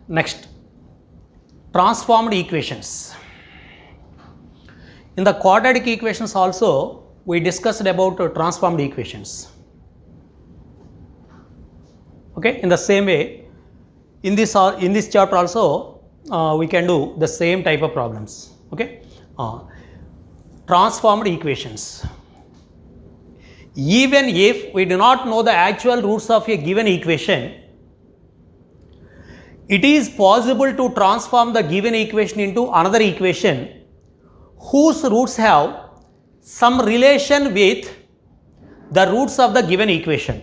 Next, transformed equations. In the quadratic equations also, we discussed about transformed equations. Okay, in the same way, in this chapter also, we can do the same type of problems. Okay, transformed equations. Even if we do not know the actual roots of a given equation, it is possible to transform the given equation into another equation whose roots have some relation with the roots of the given equation.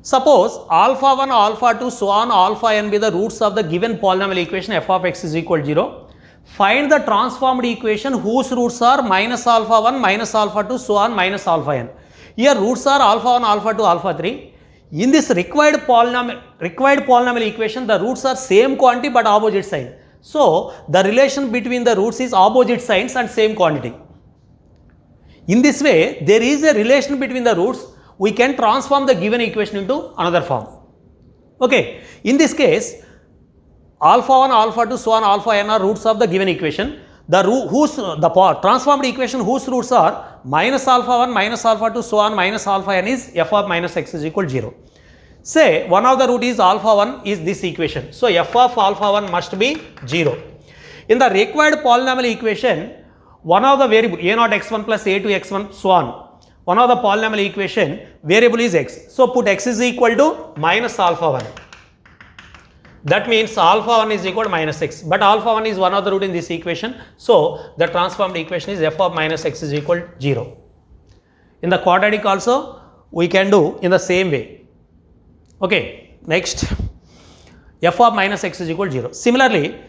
Suppose alpha 1, alpha 2, so on alpha n be the roots of the given polynomial equation f of x is equal to 0. Find the transformed equation whose roots are minus alpha 1, minus alpha 2, so on minus alpha n. Here roots are alpha 1, alpha 2, alpha 3. In this required polynomial equation, the roots are same quantity but opposite sign. So the relation between the roots is opposite signs and same quantity. In this way, there is a relation between the roots. We can transform the given equation into another form. Okay. In this case, alpha 1, alpha 2, so on alpha n are roots of the given equation. The transformed equation whose roots are minus alpha 1, minus alpha 2, so on minus alpha n is f of minus x is equal to 0. Say one of the root is alpha 1 is this equation. So f of alpha 1 must be 0. In the required polynomial equation, one of the variable a0 x1 plus a2 x1 so on. One of the polynomial equation variable is x. So put x is equal to minus alpha 1. That means alpha 1 is equal to minus x. But alpha 1 is one of the root in this equation. So the transformed equation is f of minus x is equal to 0. In the quadratic also, we can do in the same way. Okay. Next, f of minus x is equal to 0. Similarly,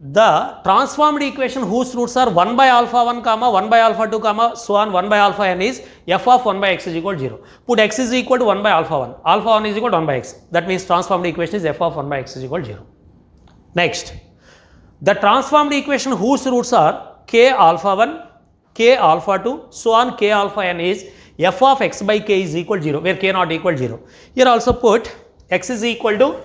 the transformed equation whose roots are 1 by alpha 1 comma 1 by alpha 2 comma so on 1 by alpha n is f of 1 by x is equal to 0. Put x is equal to 1 by alpha 1. Alpha 1 is equal to 1 by x. That means transformed equation is f of 1 by x is equal to 0. Next, the transformed equation whose roots are k alpha 1, k alpha 2 so on k alpha n is f of x by k is equal to 0, where k not equal to 0. Here also put x is equal to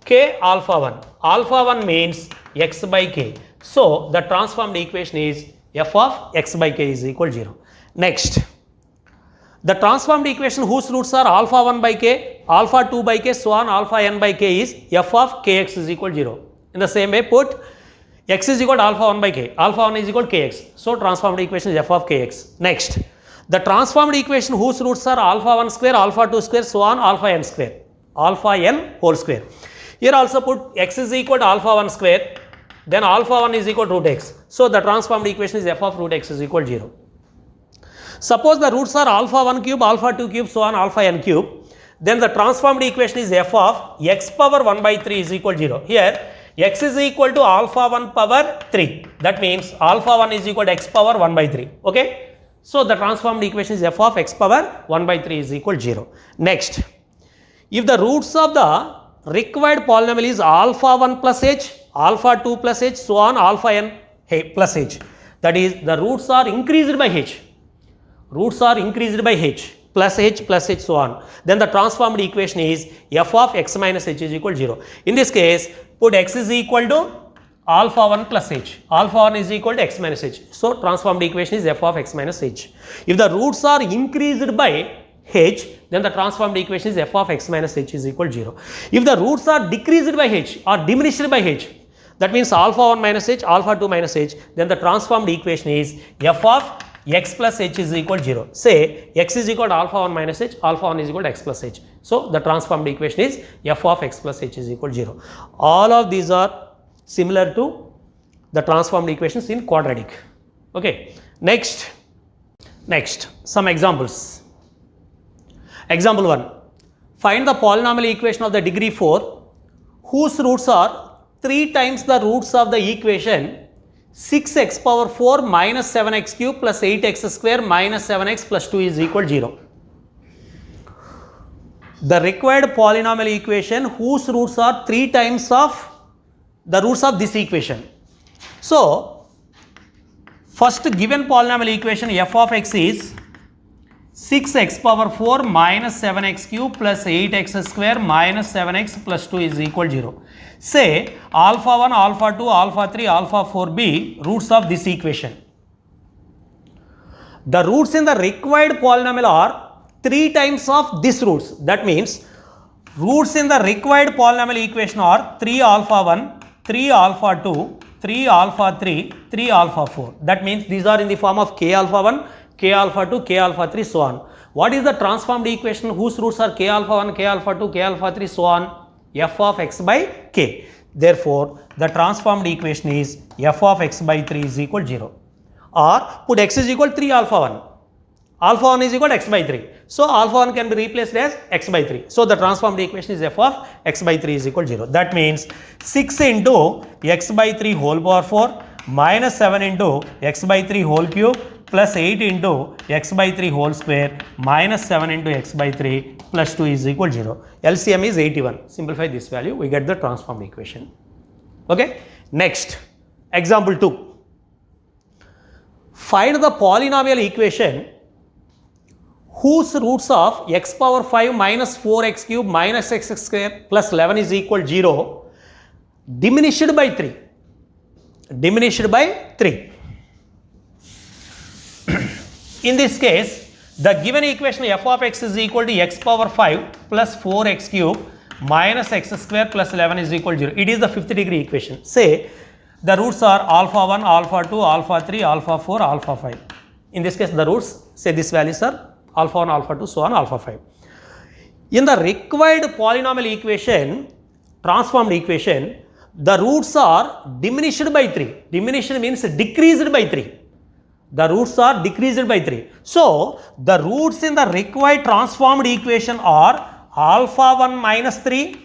k alpha 1. Alpha 1 means x by k. So the transformed equation is f of x by k is equal to 0. Next, the transformed equation whose roots are alpha 1 by k, alpha 2 by k, so on alpha n by k is f of kx is equal to 0. In the same way, put x is equal to alpha 1 by k, alpha 1 is equal to kx. So transformed equation is f of kx. Next, the transformed equation whose roots are alpha 1 square, alpha 2 square, so on alpha n square, alpha n whole square. Here also put x is equal to alpha 1 square, then alpha 1 is equal to root x. So the transformed equation is f of root x is equal to 0. Suppose the roots are alpha 1 cube, alpha 2 cube, so on alpha n cube, then the transformed equation is f of x power 1 by 3 is equal to 0. Here x is equal to alpha 1 power 3. That means alpha 1 is equal to x power 1 by 3. Okay. So the transformed equation is f of x power 1 by 3 is equal to 0. Next, if the roots of the required polynomial is alpha 1 plus h, alpha 2 plus h, so on alpha n plus h. That is, the roots are increased by h. Roots are increased by h plus h, so on. Then the transformed equation is f of x minus h is equal to 0. In this case, put x is equal to alpha 1 plus h. Alpha 1 is equal to x minus h. So transformed equation is f of x minus h. If the roots are increased by h, then the transformed equation is f of x minus h is equal to 0. If the roots are decreased by h or diminished by h, that means alpha 1 minus h, alpha 2 minus h, then the transformed equation is f of x plus h is equal to 0. Say x is equal to alpha 1 minus h, alpha 1 is equal to x plus h. So the transformed equation is f of x plus h is equal to 0. All of these are similar to the transformed equations in quadratic. Okay. Next, some examples. Example 1. Find the polynomial equation of the degree 4 whose roots are 3 times the roots of the equation 6x power 4 minus 7x cube plus 8x square minus 7x plus 2 is equal to 0. The required polynomial equation whose roots are 3 times of the roots of this equation. So first given polynomial equation f of x is 6x power 4 minus 7x cube plus 8x square minus 7x plus 2 is equal 0. Say alpha 1, alpha 2, alpha 3, alpha 4 be roots of this equation. The roots in the required polynomial are 3 times of this roots. That means roots in the required polynomial equation are 3 alpha 1, 3 alpha 2, 3 alpha 3, 3 alpha 4. That means these are in the form of k alpha 1, k alpha 2, k alpha 3, so on. What is the transformed equation whose roots are k alpha 1, k alpha 2, k alpha 3, so on? F of x by k. Therefore, the transformed equation is f of x by 3 is equal 0. Or put x is equal 3 alpha 1. Alpha 1 is equal to x by 3. So, alpha 1 can be replaced as x by 3. So, the transformed equation is f of x by 3 is equal to 0. That means 6 into x by 3 whole power 4 minus 7 into x by 3 whole cube plus 8 into x by 3 whole square minus 7 into x by 3 plus 2 is equal to 0. LCM is 81. Simplify this value, we get the transformed equation. Okay. Next, example 2. Find the polynomial equation whose roots of x power 5 minus 4x cube minus x square plus 11 is equal to 0 diminished by 3. Diminished by 3. In this case, the given equation f of x is equal to x power 5 plus 4x cube minus x square plus 11 is equal to 0. It is the fifth degree equation. Say the roots are alpha 1, alpha 2, alpha 3, alpha 4, alpha 5. In this case, the roots, say these values are alpha 1, alpha 2, so on, alpha 5. In the required polynomial equation, transformed equation, the roots are diminished by 3. Diminished means decreased by 3. The roots are decreased by 3. So, the roots in the required transformed equation are alpha 1 minus 3,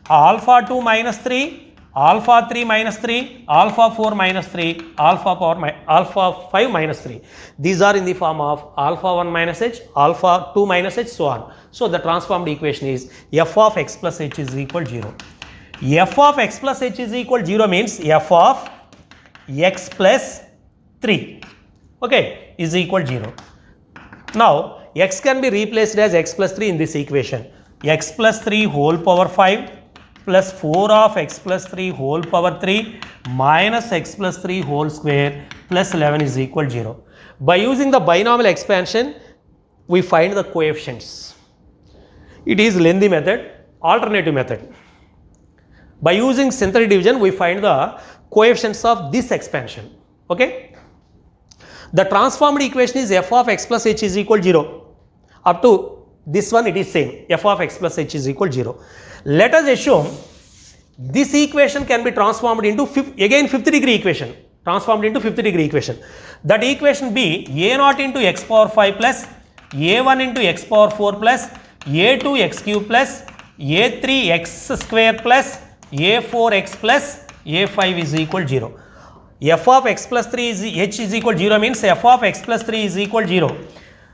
alpha 2 minus 3, alpha 3 minus 3, alpha 4 minus 3, alpha 5 minus 3. These are in the form of alpha 1 minus h, alpha 2 minus h, so on. So, the transformed equation is f of x plus h is equal to 0. F of x plus h is equal to 0 means f of x plus 3, okay, is equal to 0. Now, x can be replaced as x plus 3 in this equation. X plus 3 whole power 5 plus 4 of x plus 3 whole power 3 minus x plus 3 whole square plus 11 is equal to 0. By using the binomial expansion, we find the coefficients. It is lengthy method, alternative method. By using synthetic division, we find the coefficients of this expansion. Okay. The transformed equation is f of x plus h is equal to 0. Up to this one, it is same. F of x plus h is equal to 0. Let us assume this equation can be transformed into fifth degree equation. Transformed into fifth degree equation. That equation be a0 into x power 5 plus a1 into x power 4 plus a2 x cube plus a3 x square plus a4x plus a5 is equal to 0. F of x plus 3 is h is equal to 0 means f of x plus 3 is equal to 0.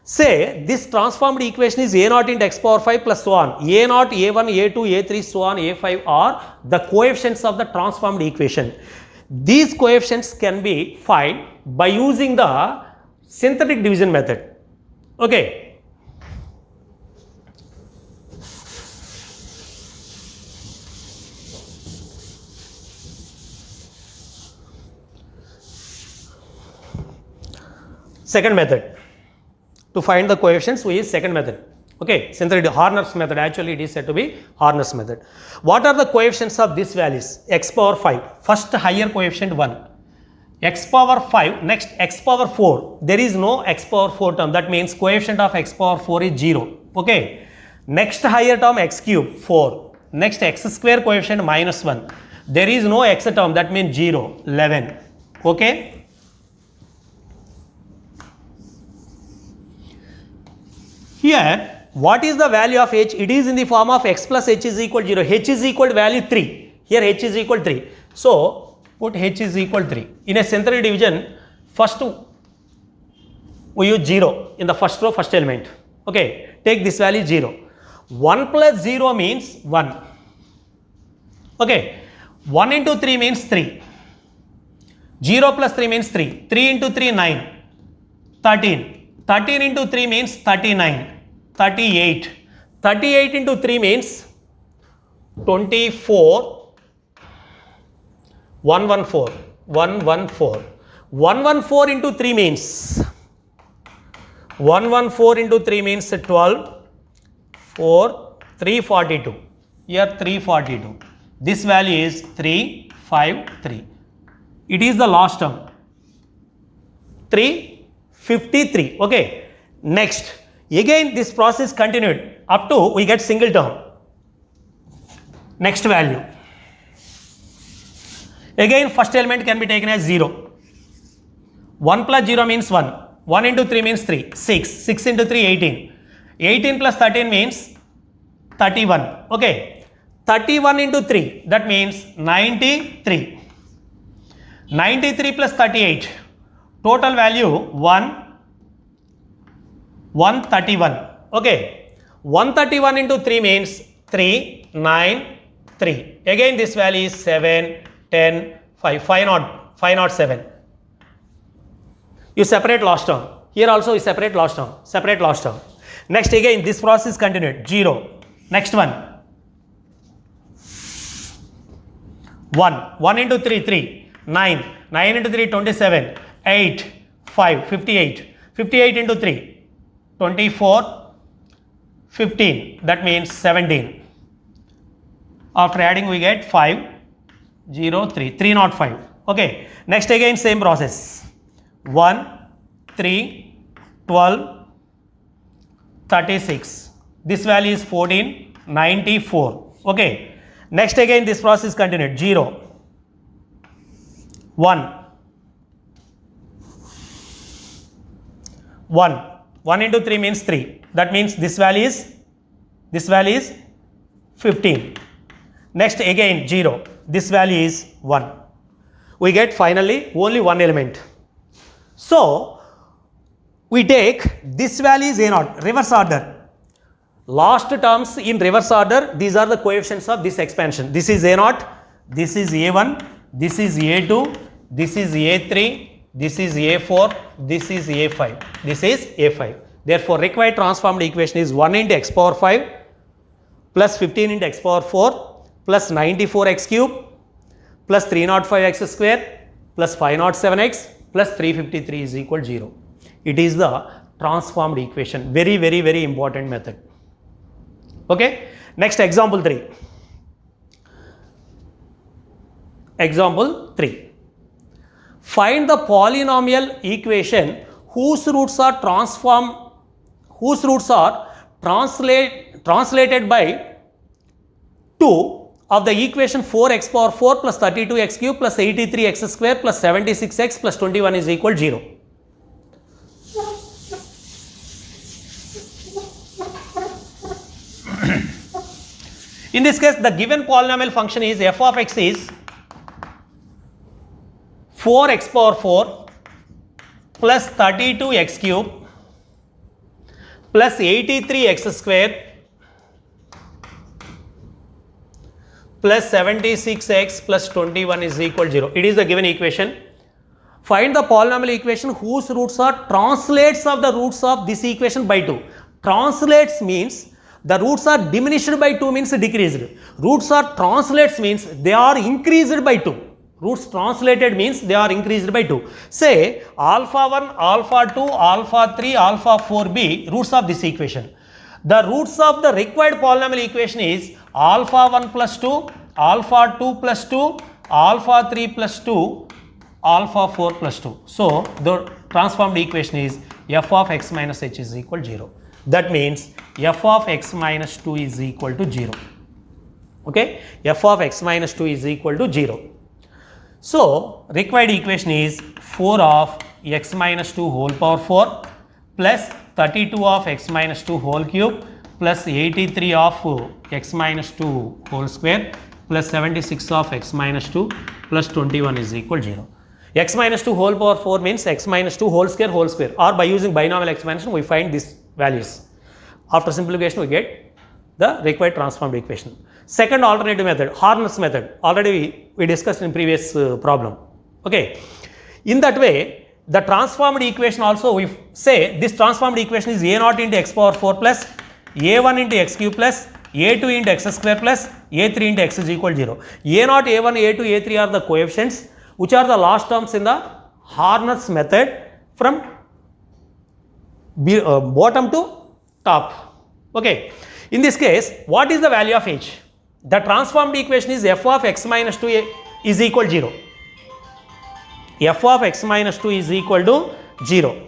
Say this transformed equation is a0 into x power 5 plus so on. a0, a1, a2, a3, so on, a5 are the coefficients of the transformed equation. These coefficients can be found by using the synthetic division method. Okay. Second method, to find the coefficients we use second method. Okay, synthetic Horner's method, actually it is said to be Horner's method. What are the coefficients of these values? X power 5, first higher coefficient 1, x power 5, next x power 4, there is no x power 4 term, that means coefficient of x power 4 is 0. Okay, next higher term x cube 4, next x square coefficient minus 1, there is no x term, that means 0, 11. Okay. Here, what is the value of h? It is in the form of x plus h is equal to 0. H is equal to value 3. Here h is equal to 3. So, put h is equal to 3. In a synthetic division, first we use 0 in the first row, first element. Okay, take this value 0. 1 plus 0 means 1. Okay, 1 into 3 means 3. 0 plus 3 means 3. 3 into 3, 9. 13. 13 into 3 means 39, 38. 38 into 3 means 24, 114, 114. 114 into 3 means 114 into 3 means 12, 4, 342. Here 342. This value is 353. It is the last term. 353. Okay. Next. Again this process continued up to we get single term. Next value. Again first element can be taken as 0. 1 plus 0 means 1. 1 into 3 means 3. 6. 6 into 3 18. 18 plus 13 means 31. Okay. 31 into 3 that means 93. 93 plus 38. Total value 131. Okay. 131 into 3 means 393. Again this value is 7, 10, 5, 507. You separate last term. Here also you separate last term. Separate last term. Next again this process continued. 0. Next one. 1. 1 into 3, 3. 9. 9 into 3, 27. 8. 5. 58. 58 into 3. 24. 15. That means 17. After adding we get 5. 0, 3. 305. Okay. Next again same process. 1, 3, 12, 36. This value is 14, 94. Okay. Next again this process continued. 0, 1, 1. 1 into 3 means 3. That means this value is 15. Next again 0. This value is 1. We get finally only one element. So, we take this value is A0, reverse order. Last terms in reverse order, these are the coefficients of this expansion. This is A0, this is A1, this is A2, this is A3, this is A4, this is A5, this is A5. Therefore, required transformed equation is 1 into x power 5 plus 15 into x power 4 plus 94x cube plus 305x square plus 507x plus 353 is equal to 0. It is the transformed equation. Very, very, very important method. Okay. Next example 3. Example 3. Find the polynomial equation whose roots are translated by 2 of the equation 4x power 4 plus 32x cube plus 83x square plus 76x plus 21 is equal to 0. In this case, the given polynomial function is f of x is 4x power 4 plus 32x cube plus 83x square plus 76x plus 21 is equal to 0. It is the given equation. Find the polynomial equation whose roots are translates of the roots of this equation by 2. Translates means the roots are diminished by 2 means decreased. Roots are translates means they are increased by 2. Roots translated means they are increased by 2. Say alpha 1, alpha 2, alpha 3, alpha 4b roots of this equation. The roots of the required polynomial equation is alpha 1 plus 2, alpha 2 plus 2, alpha 3 plus 2, alpha 4 plus 2. So, the transformed equation is f of x minus h is equal to 0. That means f of x minus 2 is equal to 0. Okay? f of x minus 2 is equal to 0. So, required equation is 4 of x minus 2 whole power 4 plus 32 of x minus 2 whole cube plus 83 of x minus 2 whole square plus 76 of x minus 2 plus 21 is equal to 0. X minus 2 whole power 4 means x minus 2 whole square or by using binomial expansion we find these values. After simplification we get the required transformed equation. Second alternative method, Harness method, already we discussed in previous problem. Okay. In that way, the transformed equation also, we say this transformed equation is a naught into x power 4 plus a1 into x cube plus a2 into x square plus a3 into x is equal 0. a0, a1, a2, a3 are the coefficients which are the last terms in the Harness method from bottom to top. Okay. In this case, what is the value of h? The transformed equation is f of x minus 2 is equal 0. f of x minus 2 is equal to 0.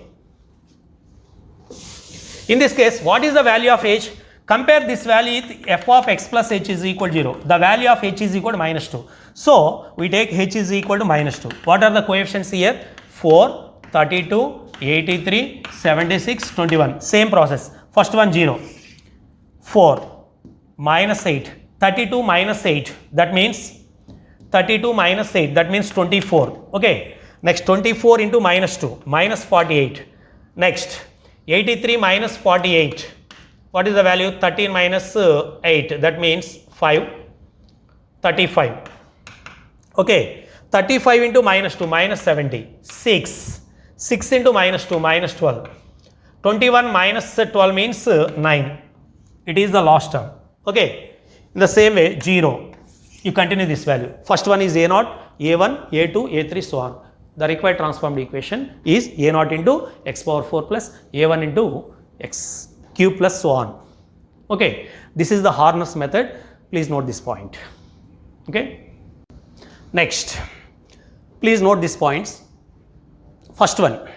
In this case, what is the value of h? Compare this value with f of x plus h is equal to 0. The value of h is equal to minus 2. So, we take h is equal to minus 2. What are the coefficients here? 4, 32, 83, 76, 21. Same process. First one 0. 4, minus 8. 32 minus 8. That means 32 minus 8. That means 24. Okay. Next 24 into minus 2. Minus 48. Next 83 minus 48. What is the value? 13 minus 8. That means 5. 35. Okay. 35 into minus 2. Minus 70. 6. 6 into minus 2. Minus 12. 21 minus 12 means 9. It is the last term. Okay. In the same way, 0. You continue this value. First one is a0, a1, a2, a3, so on. The required transformed equation is a0 into x power 4 plus a1 into x cube plus so on. Okay. This is the Harness method. Please note this point. Okay. Next, please note these points. First one,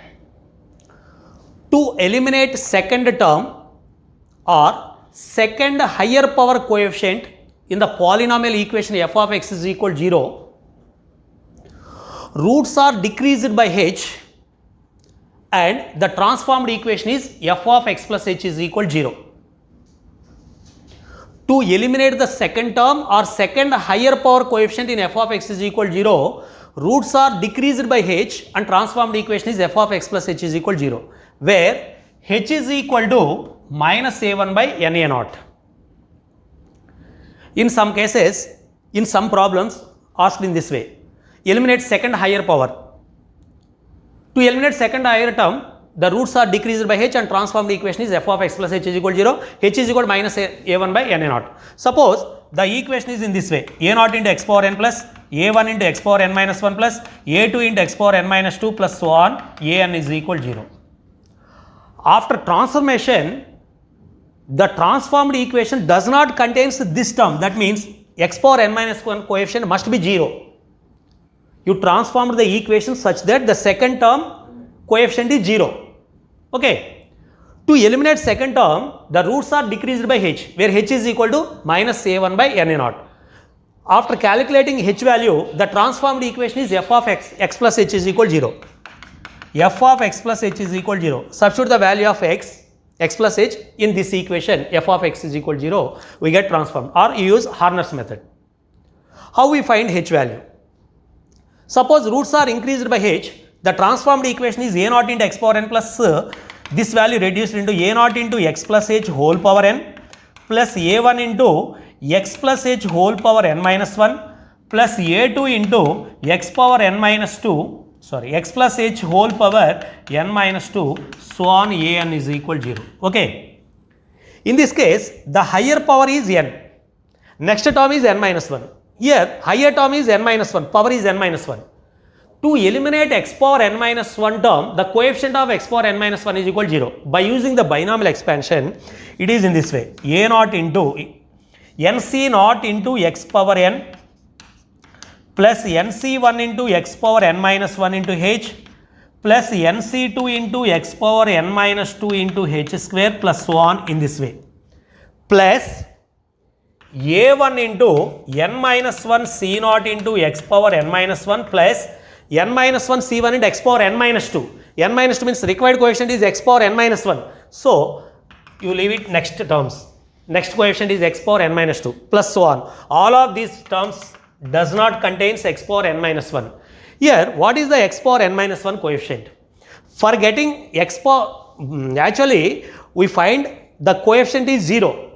to eliminate second term or second higher power coefficient in the polynomial equation f of x is equal to 0, roots are decreased by h and the transformed equation is f of x plus h is equal to 0. To eliminate the second term or second higher power coefficient in f of x is equal to 0, roots are decreased by h and transformed equation is f of x plus h is equal to 0, where h is equal to minus a1 by na naught. In some cases, in some problems asked in this way, eliminate second higher power. To eliminate second higher term, the roots are decreased by h and transformed equation is f of x plus h is equal to 0, h is equal to minus a1 by na naught. Suppose the equation is in this way, a0 into x power n plus a1 into x power n minus 1 plus a2 into x power n minus 2 plus so on, an is equal to 0. After transformation, the transformed equation does not contain this term. That means x power n minus 1 coefficient must be 0. You transformed the equation such that the second term coefficient is 0. Okay. To eliminate second term, the roots are decreased by h, where h is equal to minus a1 by na naught. After calculating h value, the transformed equation is f of x plus h is equal to 0. f of x plus h is equal to 0. Substitute the value of x plus h in this equation, f of x is equal to 0, we get transformed, or you use Harness method. How we find h value? Suppose roots are increased by h, the transformed equation is a0 into x power n plus this value reduced into a0 into x plus h whole power n plus a1 into x plus h whole power n minus 1 plus a2 into x power n minus 2, sorry, x plus h whole power n minus 2, so on, an is equal to 0. Okay. In this case, the higher power is n. Next term is n minus 1. Here, higher term is n minus 1, power is n minus 1. To eliminate x power n minus 1 term, the coefficient of x power n minus 1 is equal to 0. By using the binomial expansion, it is in this way, a naught into nc naught into x power n plus nc1 into x power n minus 1 into h plus nc2 into x power n minus 2 into h square plus so on, in this way, plus a1 into n minus 1 c naught into x power n minus 1 plus n minus 1 c1 into x power n minus 2. n minus 2 means required coefficient is x power n minus 1. So, you leave it next terms. Next coefficient is x power n minus 2 plus so on. All of these terms does not contain x power n minus 1. Here, what is the x power n minus 1 coefficient? For getting x power, actually we find the coefficient is 0.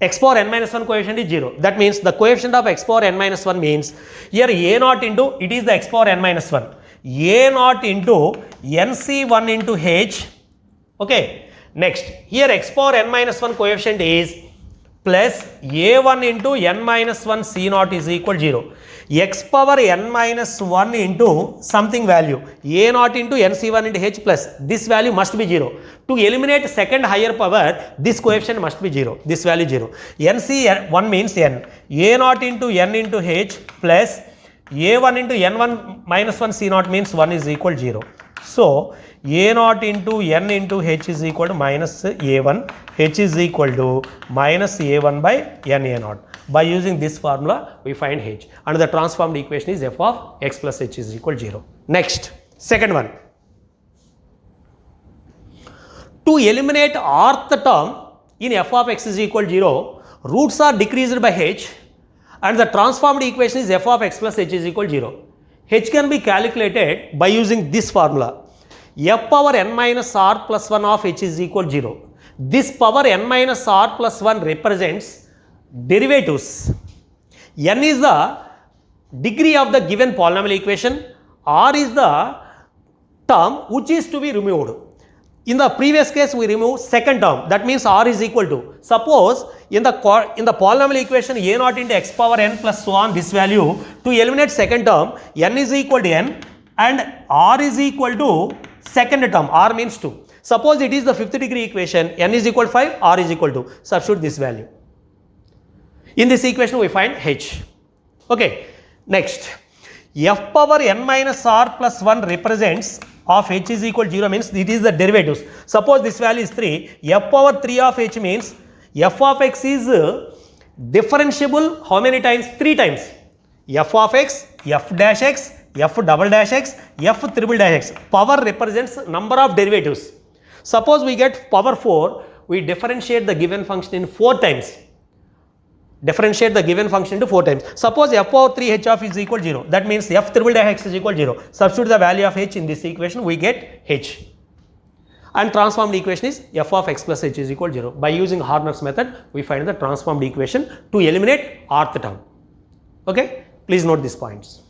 X power n minus 1 coefficient is 0. That means the coefficient of x power n minus 1 means here a naught into, it is the x power n minus 1. a naught into nc1 into h. Okay. Next, here x power n minus 1 coefficient is plus a1 into n minus 1 c naught is equal 0. X power n minus 1 into something value a naught into nc1 into h plus this value must be 0. To eliminate second higher power, this coefficient must be 0. This value 0. nc1 means n. a naught into n into h plus a1 into n1 minus 1 c naught means 1 is equal 0. So, a naught into n into h is equal to minus a1, h is equal to minus a1 by n a naught. By using this formula, we find h, and the transformed equation is f of x plus h is equal to 0. Next, second one. To eliminate rth term in f of x is equal to 0, roots are decreased by h, and the transformed equation is f of x plus h is equal to 0. H can be calculated by using this formula. F power n minus r plus 1 of h is equal to 0. This power n minus r plus 1 represents derivatives. N is the degree of the given polynomial equation. R is the term which is to be removed. In the previous case, we remove second term. That means r is equal to. Suppose in the polynomial equation a naught into x power n plus so on this value, to eliminate second term, n is equal to n and r is equal to second term, r means 2. Suppose it is the fifth degree equation, n is equal to 5, r is equal to. Substitute this value. In this equation, we find h. Okay. Next, f power n minus r plus 1 represents of h is equal to 0 means it is the derivatives. Suppose this value is 3, f power 3 of h means f of x is differentiable how many times? 3 times. F of x, f dash x, f double dash x, f triple dash x. Power represents number of derivatives. Suppose we get power 4, we differentiate the given function in 4 times. Differentiate the given function into 4 times. Suppose f power 3 h of is equal to 0. That means f triple dash x is equal to 0. Substitute the value of h in this equation, we get h. And transformed equation is f of x plus h is equal to 0. By using Horner's method, we find the transformed equation to eliminate rth term. Okay? Please note these points.